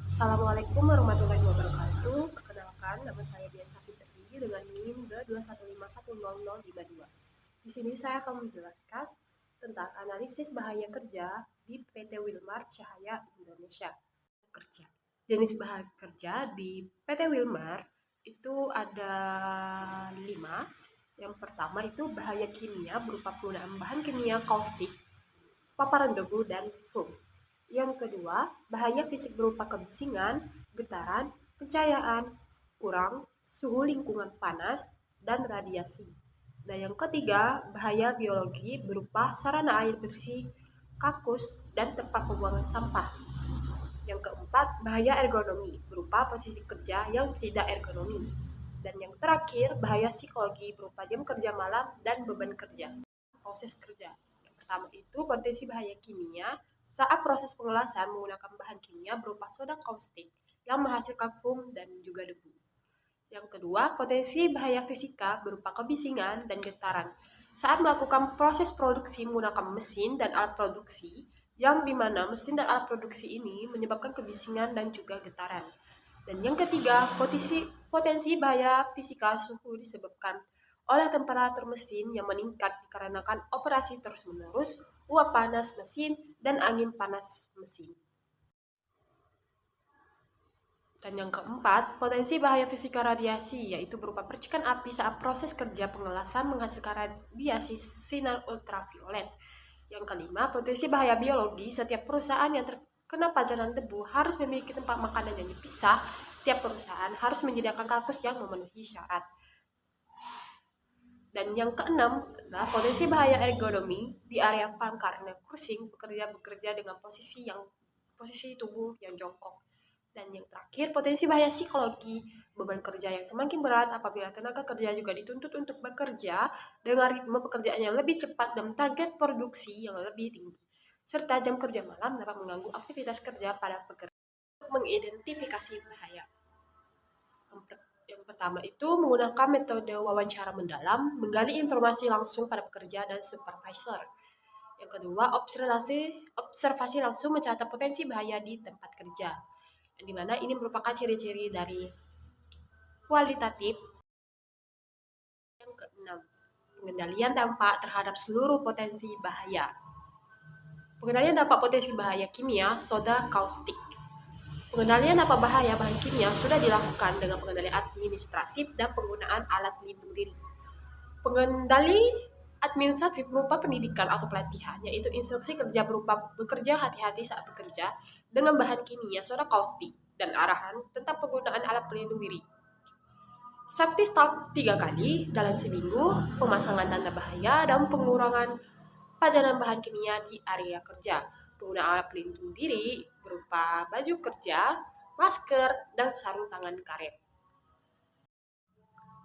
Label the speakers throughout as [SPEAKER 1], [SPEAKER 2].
[SPEAKER 1] Assalamualaikum warahmatullahi wabarakatuh. Perkenalkan, nama saya Dian Safitri dengan NIM D215100052. Di sini saya akan menjelaskan tentang analisis bahaya kerja di PT Wilmar Cahaya Indonesia. Kerja. Jenis bahaya kerja di PT Wilmar itu ada 5. Yang pertama itu bahaya kimia berupa penggunaan bahan kimia kaustik, paparan debu, dan foam. Yang kedua, bahaya fisik berupa kebisingan, getaran, pencahayaan, kurang, suhu lingkungan panas, dan radiasi. Dan yang ketiga, bahaya biologi berupa sarana air bersih, kakus, dan tempat pembuangan sampah. Yang keempat, bahaya ergonomi berupa posisi kerja yang tidak ergonomi. Dan yang terakhir, bahaya psikologi berupa jam kerja malam dan beban kerja. Proses kerja. Yang pertama itu potensi bahaya kimia saat proses pengelasan menggunakan bahan kimia berupa soda kaustik yang menghasilkan foam dan juga debu. Yang kedua, potensi bahaya fisika berupa kebisingan dan getaran saat melakukan proses produksi menggunakan mesin dan alat produksi, yang dimana mesin dan alat produksi ini menyebabkan kebisingan dan juga getaran. Dan yang ketiga, potensi bahaya fisika suhu disebabkan oleh temperatur mesin yang meningkat dikarenakan operasi terus-menerus, uap panas mesin, dan angin panas mesin. Dan yang keempat, potensi bahaya fisika radiasi, yaitu berupa percikan api saat proses kerja pengelasan menghasilkan radiasi sinar ultraviolet. Yang kelima, potensi bahaya biologi, setiap perusahaan yang terkena pajanan debu harus memiliki tempat makanan yang dipisah. Tiap perusahaan harus menyediakan kakus yang memenuhi syarat. Dan yang keenam adalah potensi bahaya ergonomi di area farm karena kursing bekerja dengan posisi tubuh yang jongkok. Dan yang terakhir, potensi bahaya psikologi, beban kerja yang semakin berat apabila tenaga kerja juga dituntut untuk bekerja dengan ritme pekerjaan yang lebih cepat dan target produksi yang lebih tinggi. Serta jam kerja malam dapat mengganggu aktivitas kerja pada pekerja. Mengidentifikasi bahaya. Yang pertama itu menggunakan metode wawancara mendalam, menggali informasi langsung pada pekerja dan supervisor. Yang kedua, observasi langsung mencatat potensi bahaya di tempat kerja. Yang dimana ini merupakan ciri-ciri dari kualitatif. Yang keenam, pengendalian dampak terhadap seluruh potensi bahaya. Pengendalian dampak potensi bahaya kimia, soda kaustik. Pengendalian dampak bahaya bahan kimia sudah dilakukan dengan pengendalian administratif dan penggunaan alat pelindung diri. Pengendali administratif berupa pendidikan atau pelatihan, yaitu instruksi kerja berupa bekerja hati-hati saat bekerja dengan bahan kimia soda kaustik dan arahan tentang penggunaan alat pelindung diri. Safety talk 3 kali dalam seminggu, pemasangan tanda bahaya dan pengurangan pajanan bahan kimia di area kerja. Penggunaan alat pelindung diri berupa baju kerja, masker, dan sarung tangan karet.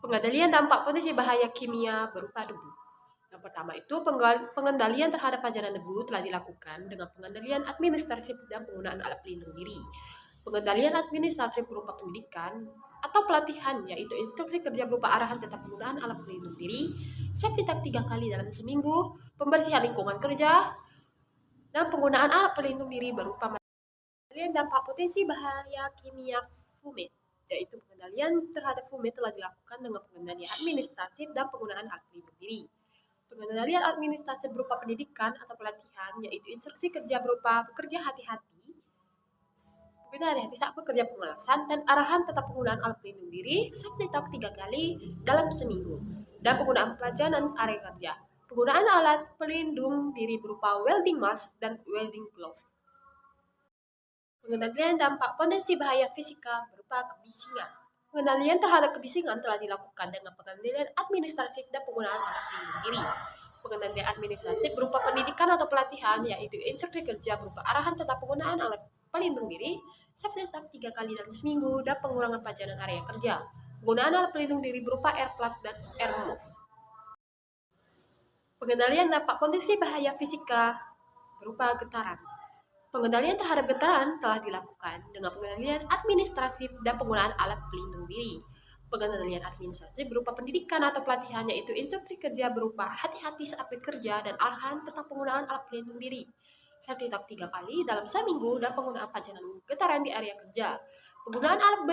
[SPEAKER 1] Pengendalian dampak potensi bahaya kimia berupa debu. Yang pertama itu pengendalian terhadap pajanan debu telah dilakukan dengan pengendalian administratif dan penggunaan alat pelindung diri. Pengendalian administratif berupa pendidikan atau pelatihan, yaitu instruksi kerja berupa arahan tentang penggunaan alat pelindung diri, safety talk 3 kali dalam seminggu, pembersihan lingkungan kerja, dan penggunaan alat pelindung diri berupa pengendalian dampak potensi bahaya kimia fumit, yaitu pengendalian terhadap fumit telah dilakukan dengan pengendalian administratif dan penggunaan alat pelindung diri. Pengendalian administratif berupa pendidikan atau pelatihan, yaitu instruksi kerja berupa bekerja hati-hati saat bekerja pengelasan, dan arahan tentang penggunaan alat pelindung diri safety talk 3 kali dalam seminggu, dan penggunaan pelajaran area kerja. Penggunaan alat pelindung diri berupa welding mask dan welding glove. Pengendalian dampak potensi bahaya fisika berupa kebisingan. Pengendalian terhadap kebisingan telah dilakukan dengan pengendalian administratif dan penggunaan alat pelindung diri. Pengendalian administratif berupa pendidikan atau pelatihan, yaitu instruksi kerja berupa arahan tentang penggunaan alat pelindung diri, safety talk 3 kali dalam seminggu, dan pengurangan pajanan area kerja. Penggunaan alat pelindung diri berupa air plug dan air move. Pengendalian dampak potensi bahaya fisika berupa getaran. Pengendalian terhadap getaran telah dilakukan dengan pengendalian administratif dan penggunaan alat pelindung diri. Pengendalian administratif berupa pendidikan atau pelatihan, yaitu instruksi kerja berupa hati-hati saat bekerja dan arahan tentang penggunaan alat pelindung diri. Safety talk 3 kali dalam seminggu dan penggunaan pajanan getaran di area kerja. Penggunaan alat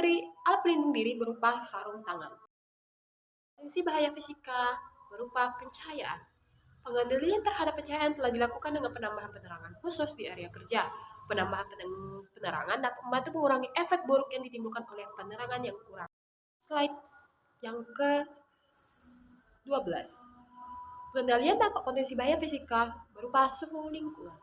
[SPEAKER 1] pelindung diri berupa sarung tangan. Potensi bahaya fisika berupa pencahayaan. Pengendalian terhadap pencahayaan telah dilakukan dengan penambahan penerangan khusus di area kerja. Penambahan penerangan dapat membantu mengurangi efek buruk yang ditimbulkan oleh penerangan yang kurang. Slide yang ke-12. Pengendalian dampak potensi bahaya fisika berupa suhu lingkungan.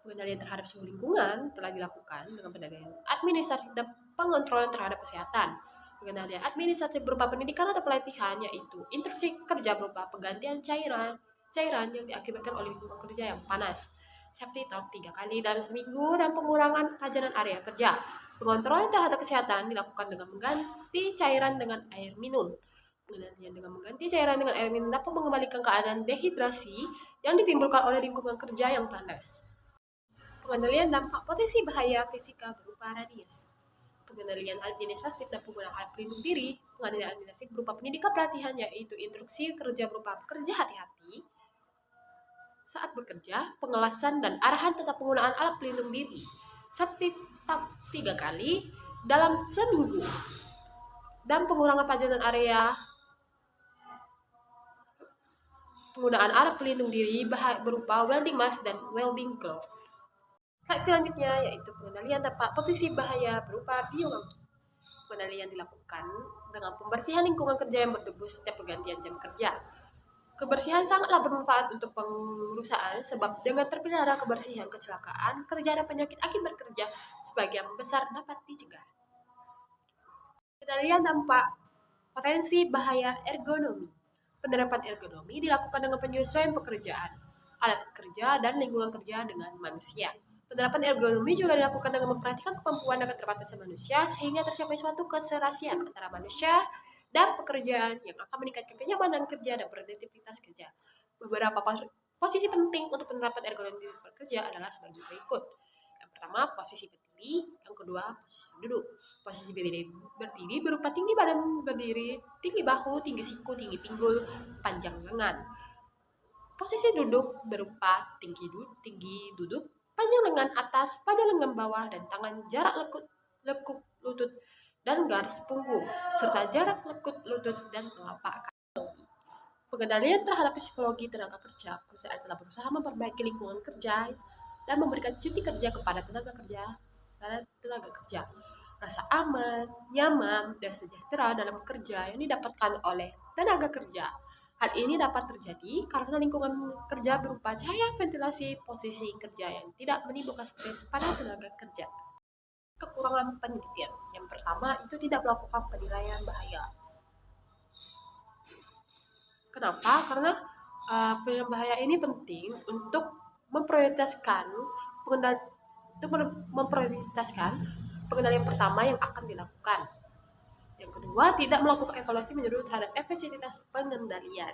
[SPEAKER 1] Pengendalian terhadap suhu lingkungan telah dilakukan dengan pengendalian administratif dan pengontrolan terhadap kesehatan. Pengendalian administratif berupa pendidikan atau pelatihan, yaitu instruksi kerja berupa penggantian cairan yang diakibatkan oleh lingkungan kerja yang panas. Safety talk 3 kali dalam seminggu dan pengurangan pajanan area kerja. Pengontrolan terhadap kesehatan dilakukan dengan mengganti cairan dengan air minum. Pengendalian dengan mengganti cairan dengan air minum dapat mengembalikan keadaan dehidrasi yang ditimbulkan oleh lingkungan kerja yang panas. Pengendalian dampak potensi bahaya fisika berupa radiasi. Pengendalian administratif dan penggunaan alat pelindung diri. Pengendalian administratif berupa pendidikan pelatihan, yaitu instruksi kerja berupa bekerja hati-hati saat bekerja, pengelasan dan arahan tentang penggunaan alat pelindung diri. Safety talk 3 kali dalam seminggu. Dan pengurangan pajanan area penggunaan alat pelindung diri berupa welding mask dan welding gloves. Slide selanjutnya yaitu pengendalian dampak potensi bahaya berupa biologi. Pengendalian dilakukan dengan pembersihan lingkungan kerja yang berdebu setiap pergantian jam kerja. Kebersihan sangatlah bermanfaat untuk perusahaan sebab dengan terpelihara kebersihan, kecelakaan kerja dan penyakit akibat kerja sebagian besar dapat dicegah. Pengendalian dampak potensi bahaya ergonomi. Penerapan ergonomi dilakukan dengan penyesuaian pekerjaan, alat kerja, dan lingkungan kerja dengan manusia. Penerapan ergonomi juga dilakukan dengan memperhatikan kemampuan dan keterbatasan manusia sehingga tercapai suatu keserasian antara manusia dan pekerjaan yang akan meningkatkan kenyamanan kerja dan produktivitas kerja. Beberapa posisi penting untuk penerapan ergonomi di tempat kerja adalah sebagai berikut. Yang pertama, posisi berdiri. Yang kedua, posisi duduk. Posisi berdiri berupa tinggi badan berdiri, tinggi bahu, tinggi siku, tinggi pinggul, panjang lengan. Posisi duduk berupa tinggi duduk, panjang lengan atas, panjang lengan bawah, dan tangan jarak lekuk lutut dan garis punggung, serta jarak lekuk lutut dan telapak kaki. Pengendalian terhadap psikologi tenaga kerja. Perusahaan telah berusaha memperbaiki lingkungan kerja dan memberikan cuti kerja kepada tenaga kerja. Rasa aman, nyaman, dan sejahtera dalam kerja yang didapatkan oleh tenaga kerja. Hal ini dapat terjadi karena lingkungan kerja berupa cahaya, ventilasi, posisi kerja yang tidak menimbulkan stres pada tenaga kerja. Kekurangan penelitian. Yang pertama, itu tidak melakukan penilaian bahaya. Kenapa? Karena penilaian bahaya ini penting untuk memprioritaskan pengendalian pertama yang akan dilakukan. Yang kedua, tidak melakukan evaluasi menyeluruh terhadap efektivitas pengendalian.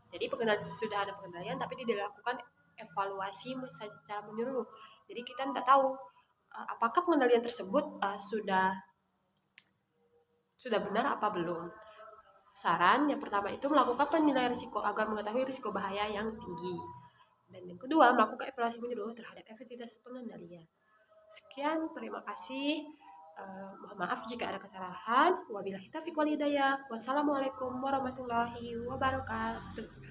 [SPEAKER 1] Jadi sudah ada pengendalian tapi tidak dilakukan evaluasi secara menyeluruh. Jadi kita tidak tahu apakah pengendalian tersebut sudah benar apa belum. Saran yang pertama itu melakukan penilaian risiko agar mengetahui risiko bahaya yang tinggi. Dan yang kedua, melakukan evaluasi menyeluruh terhadap efektivitas pengendalian. Sekian, terima kasih. Mohon maaf jika ada kesalahan. Wabillahi taufiq wal hidayah. Wassalamualaikum warahmatullahi wabarakatuh.